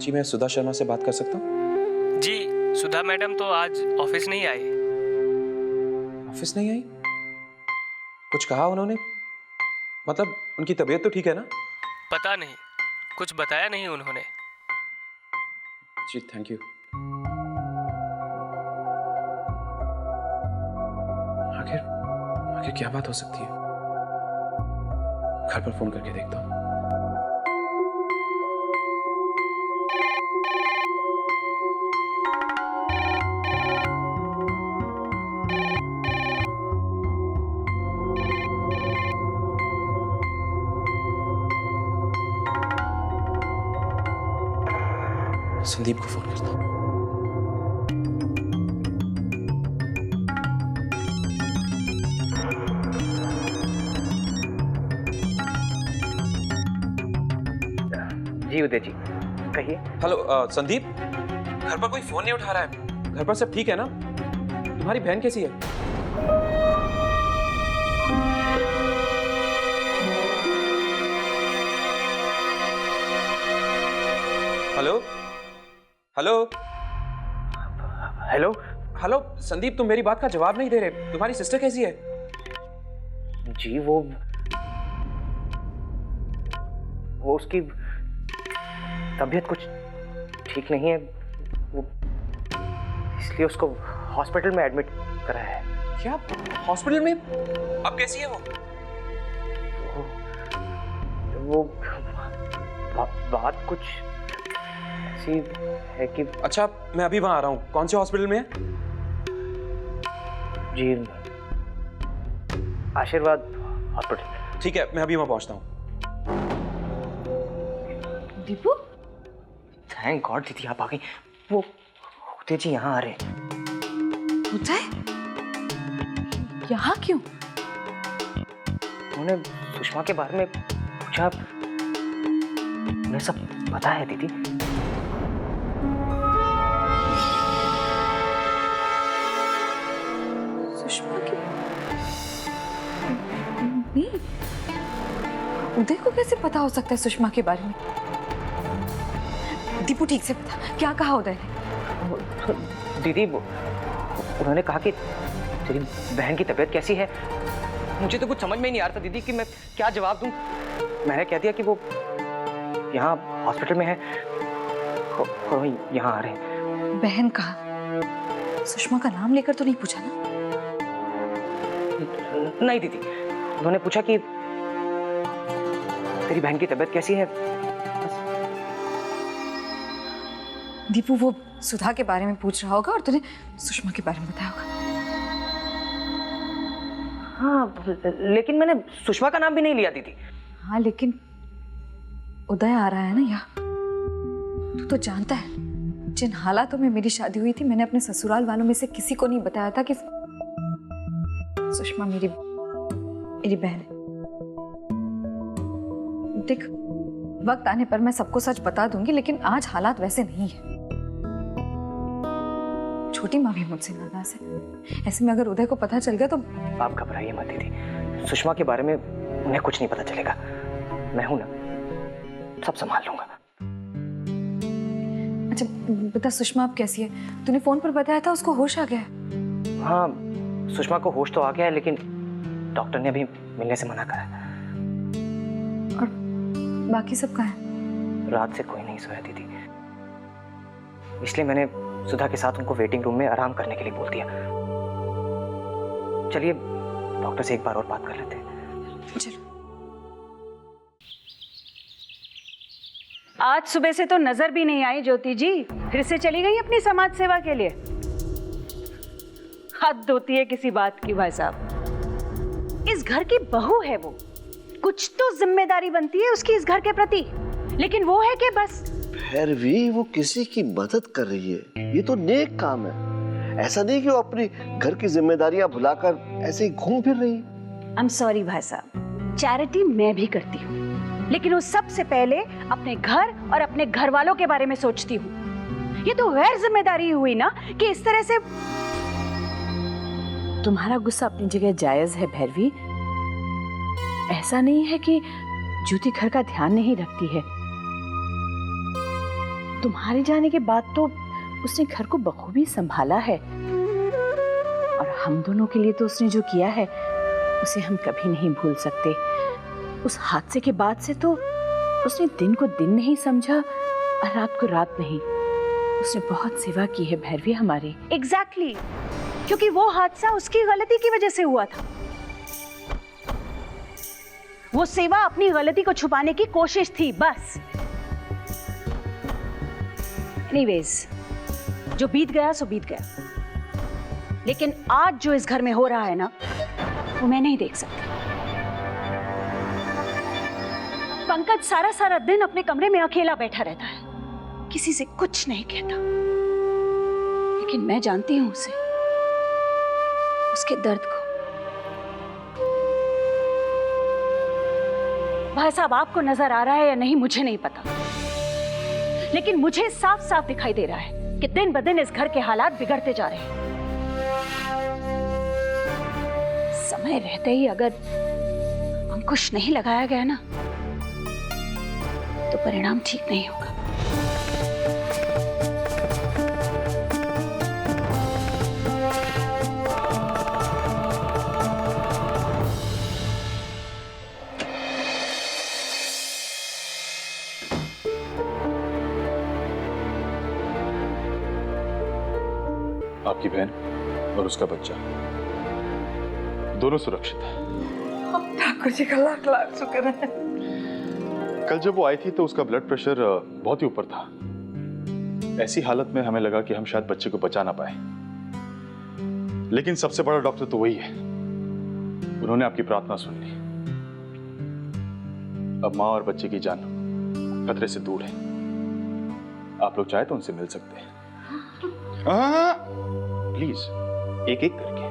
जी मैं सुधा शर्मा से बात कर सकता हूँ? जी, सुधा मैडम तो आज ऑफिस नहीं आई। ऑफिस नहीं आई? कुछ कहा उन्होंने? मतलब उनकी तबीयत तो ठीक है ना? पता नहीं, कुछ बताया नहीं उन्होंने। जी थैंक यू। आखिर आखिर क्या बात हो सकती है? घर पर फोन करके देखता हूँ। संदीप को फोन करता हूँ। जी उदय जी, कहिए। हेलो संदीप, घर पर कोई फोन नहीं उठा रहा है। घर पर सब ठीक है ना? तुम्हारी बहन कैसी है? Hello hello hello. Hello Sandeep, तुम मेरी बात का जवाब नहीं दे रहे। तुम्हारी सिस्टर कैसी है? जी वो उसकी तबीयत कुछ ठीक नहीं है, वो इसलिए उसको हॉस्पिटल में एडमिट कराया है। क्या हॉस्पिटल में? अब कैसी है वो? वो बात कुछ ऐसी है कि। अच्छा मैं अभी वहां आ रहा हूँ। कौन से हॉस्पिटल में है? जी आशीर्वाद हॉस्पिटल। ठीक है मैं अभी वहां पहुंचता हूँ। दीपू, थैंक गॉड दीदी आप आ गई। वो उदय जी यहाँ आ रहे हैं। उदय यहाँ क्यों? उन्होंने सुषमा के बारे में पूछा। उन्हें सब पता है दीदी। सुषमा की? नहीं, उदय को कैसे पता हो सकता है सुषमा के बारे में? दीपू ठीक से बता, क्या कहा उदय ने? दीदी उन्होंने कहा कि तेरी बहन की तबीयत कैसी है। मुझे तो कुछ समझ में ही नहीं आ रहा था दीदी कि मैं क्या जवाब दूं। मैंने कह दिया कि वो यहाँ हॉस्पिटल में है और यहाँ आ रहे हैं। बहन कहा? सुषमा का नाम लेकर तो नहीं पूछा ना? नहीं दीदी, उन्होंने पूछा कि तेरी बहन की तबीयत कैसी है। दीपू वो सुधा के बारे में पूछ रहा होगा और तूने सुषमा के बारे में बताया होगा। हाँ लेकिन मैंने सुषमा का नाम भी नहीं लिया दीदी। हाँ लेकिन उदय आ रहा है ना यहाँ। तू तो जानता है जिन हालातों में मेरी शादी हुई थी, मैंने अपने ससुराल वालों में से किसी को नहीं बताया था कि सुषमा मेरी बहन है। देख वक्त आने पर मैं सबको सच बता दूंगी, लेकिन आज हालात वैसे नहीं है। छोटी माँ भी मुझसे नाराज है। ऐसे में अगर उदय को पता चल गया तो। आप घबराइए मत दीदी, सुषमा के बारे में उन्हें कुछ नहीं पता चलेगा। मैं हूं ना, सब संभाल लूंगा। अच्छा बता सुषमा अब कैसी है? तूने फोन पर बताया था उसको होश आ गया है? हाँ सुषमा को होश तो आ गया है, लेकिन डॉक्टर ने अभी मिलने से मना करा है। और बाकी सब कहाँ है? रात से कोई नहीं सोया दीदी, इसलिए मैंने सुधा के साथ उनको वेटिंग रूम में आराम करने के लिए बोल दिया। चलिए डॉक्टर से एक बार और बात कर लेते हैं। चलो। आज सुबह से तो नजर भी नहीं आई ज्योति जी, फिर से चली गई अपनी समाज सेवा के लिए। हद होती है किसी बात की भाई साहब। इस घर की बहू है वो, कुछ तो जिम्मेदारी बनती है उसकी इस घर के प्रति, लेकिन वो है कि बस। फिर भी वो किसी की मदद कर रही है, ये तो नेक काम है। ऐसा नहीं कि वो अपनी घर की जिम्मेदारियां भुलाकर ऐसे ही घूम फिर रही है। आई एम सॉरी भाई साहब, चैरिटी मैं भी करती हूँ, लेकिन वो सबसे पहले अपने घर और अपने घर वालों के बारे में सोचती हूँ। ये तो गैर जिम्मेदारी हुई ना कि इस तरह से। तुम्हारा गुस्सा अपनी जगह जायज है भैरवी। ऐसा नहीं है कि ज्योति घर का ध्यान नहीं रखती है, तुम्हारे जाने के बाद तो उसने घर को बखूबी संभाला है, और हम दोनों के लिए तो उसने जो किया है उसे हम कभी नहीं भूल सकते। उस हादसे के बाद से तो उसने दिन को दिन नहीं समझा और रात को रात नहीं। उसने बहुत सेवा की है भैरवी हमारी। एग्जैक्टली, क्योंकि वो हादसा उसकी गलती की वजह से हुआ था। वो सेवा अपनी गलती को छुपाने की कोशिश थी बस। एनीवेज, जो बीत गया सो बीत गया, लेकिन आज जो इस घर में हो रहा है ना, वो मैं नहीं देख सकती। पंकज सारा सारा दिन अपने कमरे में अकेला बैठा रहता है, किसी से कुछ नहीं कहता, लेकिन मैं जानती हूं उसे, उसके दर्द को। भाई साहब, आपको नजर आ रहा है या नहीं मुझे नहीं पता, लेकिन मुझे साफ साफ दिखाई दे रहा है कि दिन ब दिन इस घर के हालात बिगड़ते जा रहे हैं। समय रहते ही अगर अंकुश नहीं लगाया गया ना, तो परिणाम ठीक नहीं होगा। आपकी बहन और उसका बच्चा दोनों सुरक्षित हैं। ठाकुर जी का लाख लाख शुक्र है। कल जब वो आई थी तो उसका ब्लड प्रेशर बहुत ही ऊपर था। ऐसी हालत में हमें लगा कि हम शायद बच्चे को बचा ना पाए, लेकिन सबसे बड़ा डॉक्टर तो वही है। उन्होंने आपकी प्रार्थना सुन ली। अब माँ और बच्चे की जान खतरे से दूर है। आप लोग चाहे तो उनसे मिल सकते हैं। प्लीज, एक एक करके।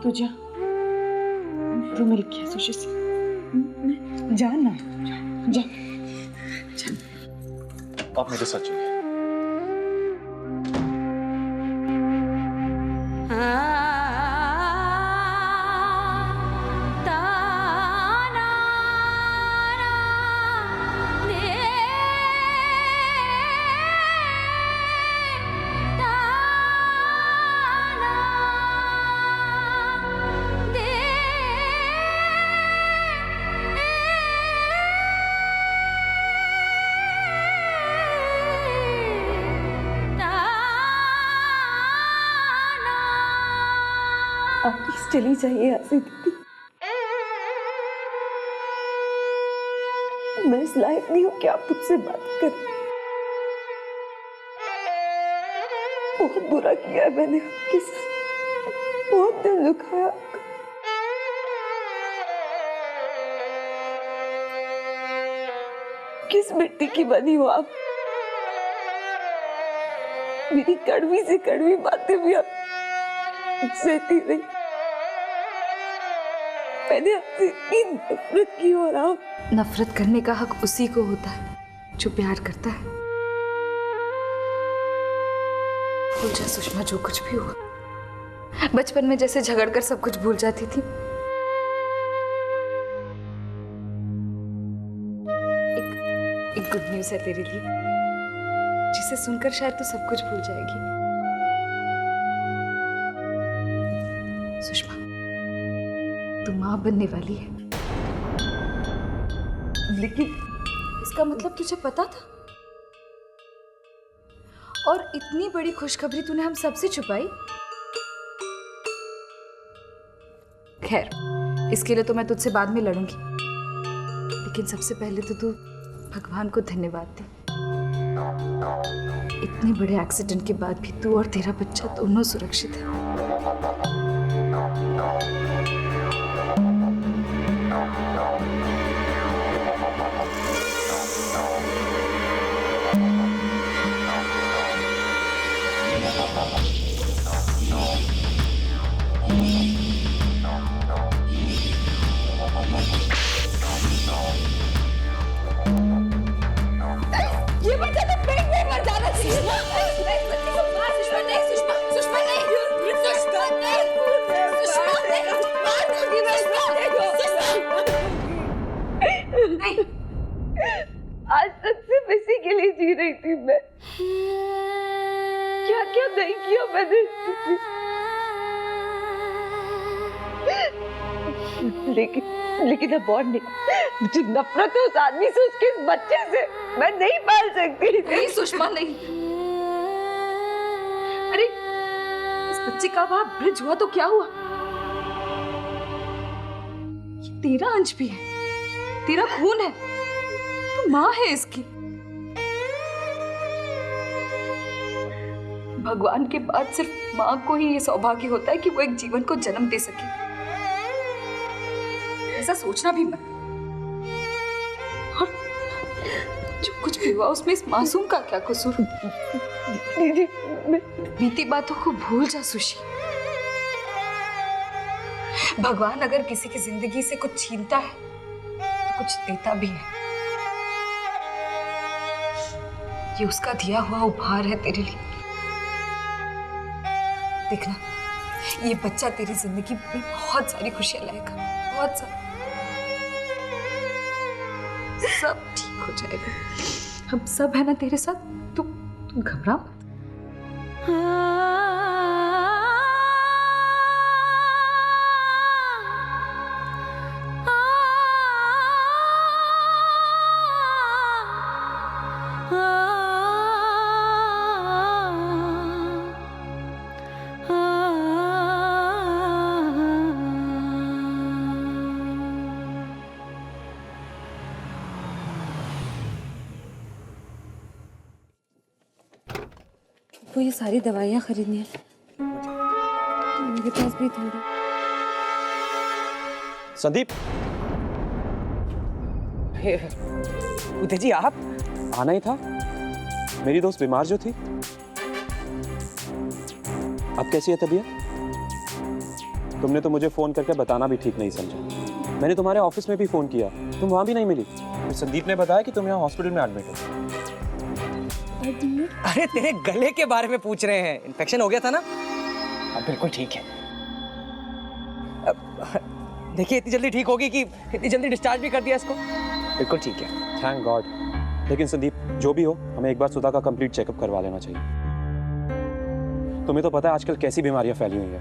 तू जा, तू मिल के सुशी से जा ना, जा। आप मेरे साथ चलिए। आप प्लीज चली जाइए यहाँ से दीदी। मैं इस लायक नहीं हूँ कि आप मुझसे बात करें। बहुत बुरा किया है मैंने आपके साथ, बहुत दिल दुखाया आपका। किस मिट्टी की बनी हो आप? मेरी कड़वी से कड़वी बातें भी आप सहती रही। मैंने आपसे इतनी नफरत की और आप। नफरत करने का हक उसी को होता है जो प्यार करता है। भूल जा सुषमा, जो कुछ भी हुआ। बचपन में जैसे झगड़कर सब कुछ भूल जाती थी, एक गुड न्यूज़ है तेरे लिए, जिसे सुनकर शायद तू सब कुछ भूल जाएगी। सुषमा, तू माँ बनने वाली है। लेकिन इसका मतलब तुझे पता था? और इतनी बड़ी खुशखबरी तूने हम सबसे छुपाई? खैर, इसके लिए तो मैं तुझसे बाद में लड़ूंगी, लेकिन सबसे पहले तो तू भगवान को धन्यवाद दे। इतने बड़े एक्सीडेंट के बाद भी तू और तेरा बच्चा दोनों सुरक्षित है। ये बच्चा तो पेट में मर जाना चाहिए। सुषमा नहीं, सुषमा नहीं, सुषमा नहीं। जी रही थी मैं, क्या क्या नहीं किया मैंने। लेकिन अबॉर्ड ने मुझे नफरत है उस आदमी से, उसके इस बच्चे से, मैं नहीं पाल सकती। नहीं सुषमा नहीं। अरे इस बच्चे का वहां ब्रिज हुआ तो क्या हुआ? ये तेरा अंश भी है, तेरा खून है, तू माँ है इसकी। भगवान के बाद सिर्फ माँ को ही ये सौभाग्य होता है कि वो एक जीवन को जन्म दे सके। ऐसा सोचना भी मत। और जो कुछ भी हुआ उसमें इस मासूम का क्या कसूर? दीदी बीती बातों को भूल जा सुशी। भगवान अगर किसी की जिंदगी से कुछ छीनता है तो कुछ देता भी है। ये उसका दिया हुआ उपहार है तेरे लिए। देखना, ये बच्चा तेरी जिंदगी में बहुत सारी खुशियां लाएगा, बहुत सारी। सब ठीक हो जाएगा, हम सब है ना तेरे साथ। तुम घबरा मत। वो ये सारी दवाइयाँ खरीदनी है, मेरे पास भी थोड़ा। संदीप, उदय जी आप? आना ही था। मेरी दोस्त बीमार जो थी। अब कैसी है तबीयत? तुमने तो मुझे फोन करके बताना भी ठीक नहीं समझा। मैंने तुम्हारे ऑफिस में भी फोन किया, तुम वहां भी नहीं मिली। फिर संदीप ने बताया कि तुम यहाँ हॉस्पिटल में एडमिट हो। अरे तेरे गले के बारे में पूछ रहे हैं, इन्फेक्शन हो गया था ना? अब बिल्कुल ठीक है। देखिए इतनी जल्दी ठीक होगी कि इतनी जल्दी डिस्चार्ज भी कर दिया इसको। बिल्कुल ठीक है। Thank God. लेकिन संदीप, जो भी हो, हमें एक बार सुधा का कंप्लीट चेकअप करवा लेना चाहिए। तुम्हें तो पता है आजकल कैसी बीमारियां फैली हुई है।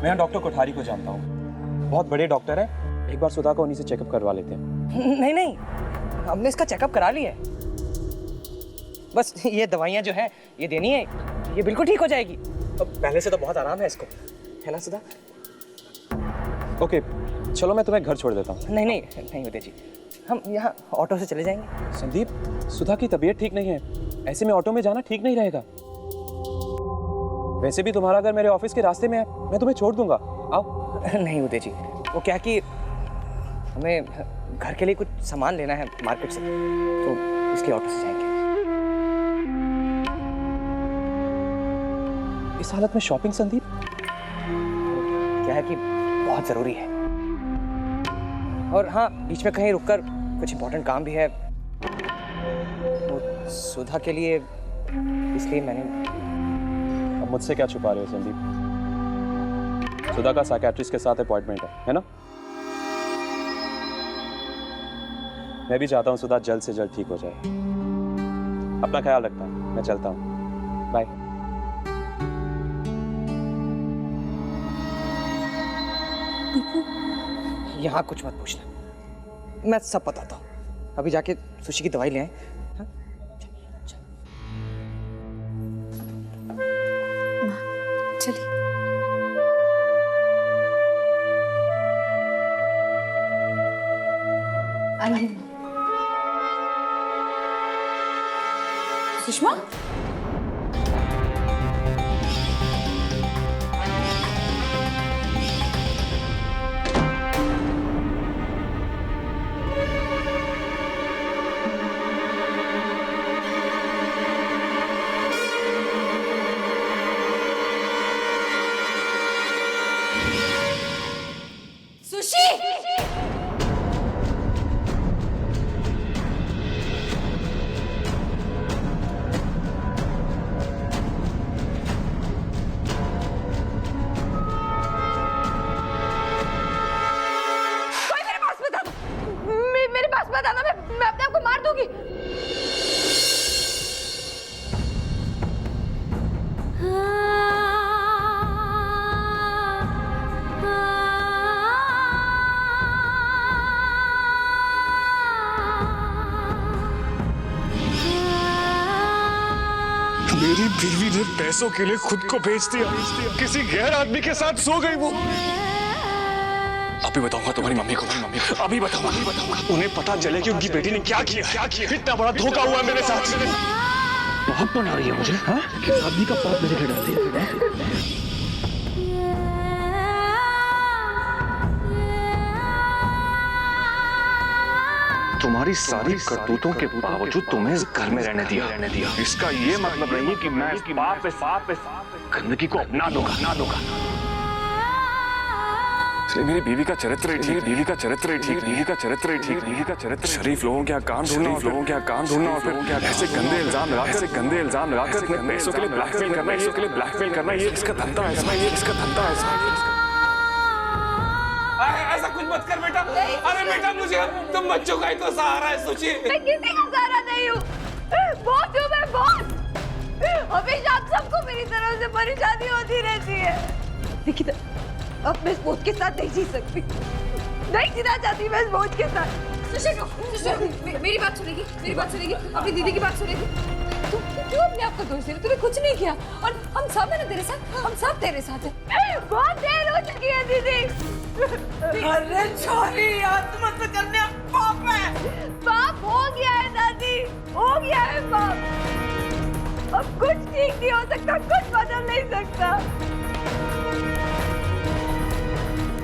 मैं डॉक्टर कोठारी को जानता हूँ, बहुत बड़े डॉक्टर है। एक बार सुधा को उन्हीं से चेकअप करवा लेते हैं। नहीं नहीं, हमने इसका चेकअप करा लिया है। बस ये दवाइयाँ जो है ये देनी है, ये बिल्कुल ठीक हो जाएगी। अब पहले से तो बहुत आराम है इसको, है ना सुधा? ओके, चलो मैं तुम्हें घर छोड़ देता हूँ। नहीं नहीं नहीं उदय जी, हम यहाँ ऑटो से चले जाएंगे। संदीप, सुधा की तबीयत ठीक नहीं है, ऐसे में ऑटो में जाना ठीक नहीं रहेगा। वैसे भी तुम्हारा घर मेरे ऑफिस के रास्ते में है, मैं तुम्हें छोड़ दूंगा। आओ। नहीं उदय जी, वो क्या कि हमें घर के लिए कुछ सामान लेना है मार्केट से, तो इसलिए ऑटो से जाएंगे। इस हालत में शॉपिंग संदीप? क्या है कि बहुत जरूरी है, और हाँ बीच में कहीं रुककर कुछ इंपॉर्टेंट काम भी है वो सुधा के लिए, इसलिए मैंने। अब मुझसे क्या छुपा रहे हो संदीप? सुधा का साइकियाट्रिस्ट के साथ अपॉइंटमेंट है ना? मैं भी चाहता हूँ सुधा जल्द से जल्द ठीक हो जाए। अपना ख्याल रखना, मैं चलता हूँ। बाय। यहाँ कुछ मत पूछना, मैं सब बताता हूँ। अभी जाके सुशी की दवाई ले आए। हाँ? चलिए। आइए। सुषमा, मेरी बीवी ने पैसों के लिए खुद को बेच दिया, किसी गैर आदमी के साथ सो गई वो। अभी बताऊंगा तुम्हारी मम्मी को, अभी बताऊंगा। उन्हें पता चले कि उनकी बेटी ने क्या किया। इतना बड़ा धोखा हुआ मेरे साथ। पाप बना रही है मुझे, हाँ? किस आदमी का पाप मेरे घर डालती है? तुम्हारी सारी करतूतों के बावजूद तुम्हें इस घर में रहने दिया। इसका ये मतलब नहीं कि मैं इस पाप पे गंदगी को अपना दूंगा। मेरी बीवी का चरित्र ठीक। शरीफ लोगों के काम ढूंढना और फिर ऐसे गंदे इल्जाम लगाकर अपने पैसों के लिए ब्लैकमेल करना, ये इसका धंधा है। ऐसा कुछ मत कर बेटा। अरे बेटा, मुझे तुम बच्चों का ही तो सहारा है। सोचिए, मैं किसी का सहारा नहीं हूँ। बहुत हूँ मैं, बहुत। हमेशा आप सबको मेरी तरफ से परेशानी होती रहती है। देखिए, अब मैं इस बोझ के साथ नहीं जी सकती, नहीं जीना चाहती मैं इस बोझ के साथ। मेरी बात सुनेगी, अपनी दीदी की बात सुनेगी। तू क्यों अपने आप को दोष दे रही? तूने कुछ नहीं किया और हम सब है ना तेरे साथ, हम सब तेरे साथ हैं। बहुत देर हो चुकी है दीदी। अरे छोरी, आत्महत्या करने पाप है। पाप हो गया है दादी, हो गया है पाप। अब कुछ ठीक नहीं हो सकता, कुछ बदल नहीं सकता।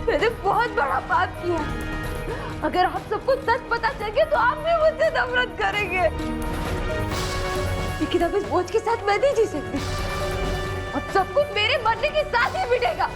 मैंने बहुत बड़ा पाप किया। अगर आप सबको सच पता चल गया तो आप भी मुझसे नफरत करेंगे। लेकिन अब इस बोझ के साथ मैं नहीं जी सकती। अब सब कुछ मेरे मरने के साथ ही मिटेगा।